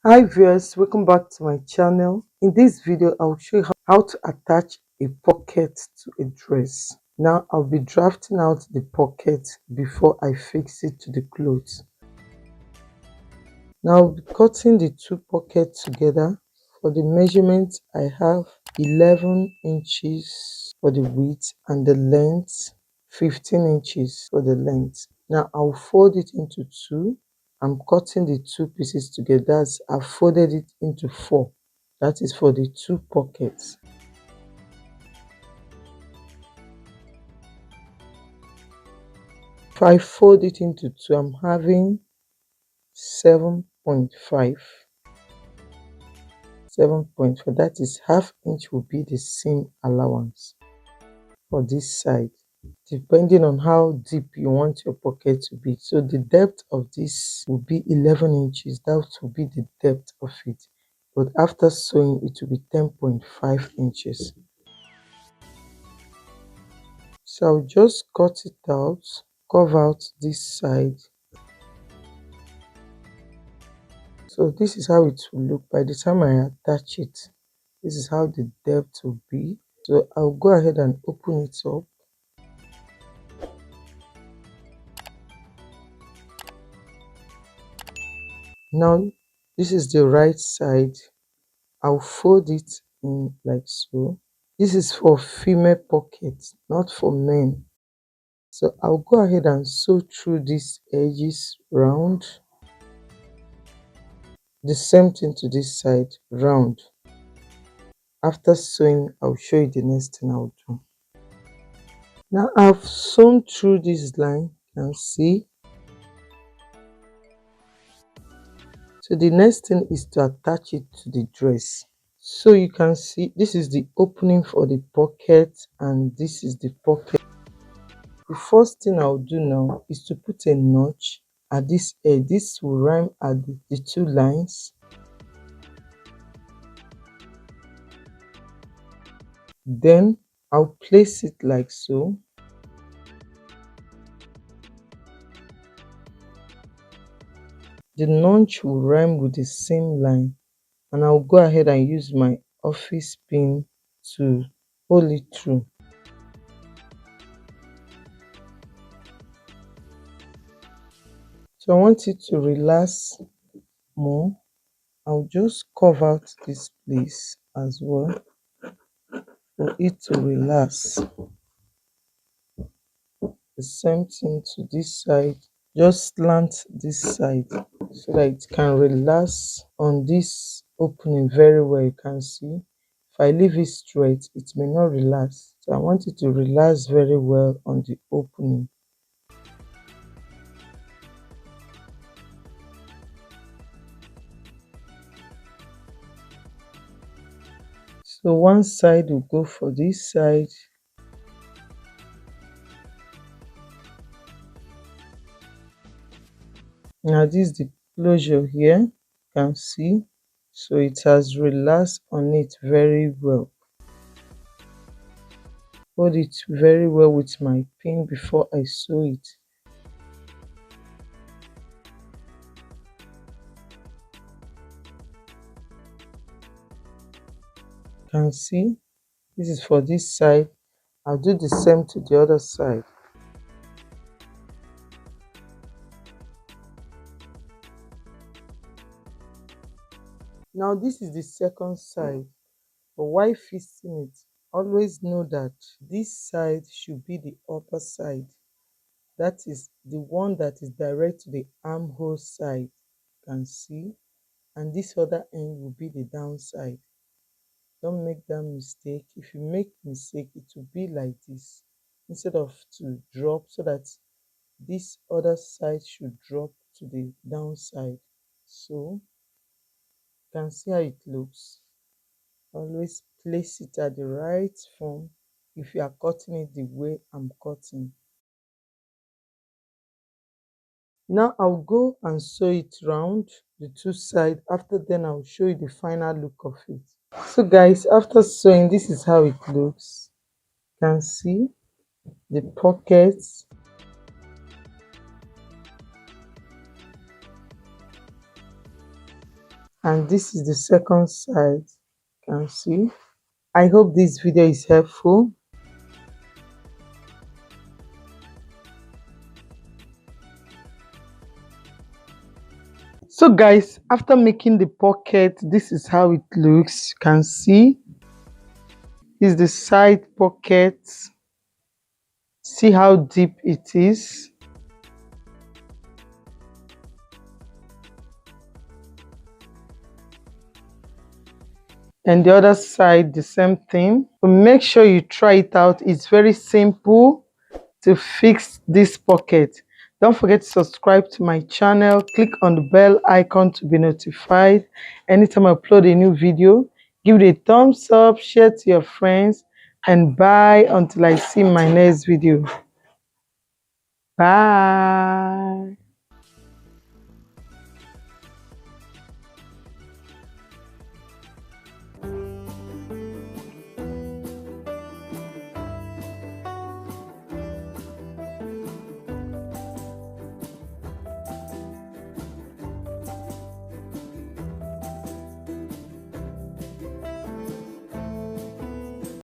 Hi viewers, welcome back to my channel. In this video I'll show you how to attach a pocket to a dress. Now I'll be drafting out the pocket before I fix it to the clothes. Now I'll be cutting the two pockets together. For the measurement I have 11 inches for the width and the length 15 inches for the length. Now I'll fold it into two. I'm cutting the two pieces together. That's I've folded it into four. That is for the two pockets. If I fold it into two, I'm having 7.5. 7.5. That is half inch will be the seam allowance for this side, depending on how deep you want your pocket to be. So the depth of this will be 11 inches. That will be the depth of it. But after sewing, it will be 10.5 inches. So I'll just cut it out, curve out this side. So this is how it will look by the time I attach it. This is how the depth will be. So I'll go ahead and open it up. Now this is the right side. I'll fold it in like so. This is for female pockets, not for men. So I'll go ahead and sew through these edges round. The same thing to this side, round. After sewing, I'll show you the next thing I'll do. Now I've sewn through this line, you can see. So the next thing is to attach it to the dress. So you can see this is the opening for the pocket and this is the pocket. The first thing I'll do now is to put a notch at this edge. This will rhyme at the two lines. Then I'll place it like so. The notch will rhyme with the same line, and I'll go ahead and use my office pin to hold it through. So I want it to relax more. I'll just curve out this place as well for it to relax. The same thing to this side. Just slant this side so that it can relax on this opening very well. You can see if I leave it straight, it may not relax. So I want it to relax very well on the opening. So one side will go for this side. Now this is the closure here, you can see. So it has relaxed on it very well. Hold it very well with my pin before I sew it. You can see this is for this side. I'll do the same to the other side. Now this is the second side. But while fixing it, always know that this side should be the upper side. That is the one that is direct to the armhole side, you can see. And this other end will be the downside. Don't make that mistake. If you make mistake, it will be like this instead of to drop, so that this other side should drop to the downside. So you can see how it looks. Always place it at the right form if you are cutting it the way I'm cutting. Now I'll go and sew it round the two sides. After then I'll show you the final look of it. So guys, after sewing, this is how it looks. You can see the pockets. and this is the second side. You can see. I hope this video is helpful. So guys, after making the pocket, this is how it looks. You can see is the side pocket. See how deep it is. And the other side, the same thing. So make sure you try it out. It's very simple to fix this pocket. Don't forget to subscribe to my channel. Click on the bell icon to be notified anytime I upload a new video. Give it a thumbs up, share to your friends, and bye until I see my next video. Bye.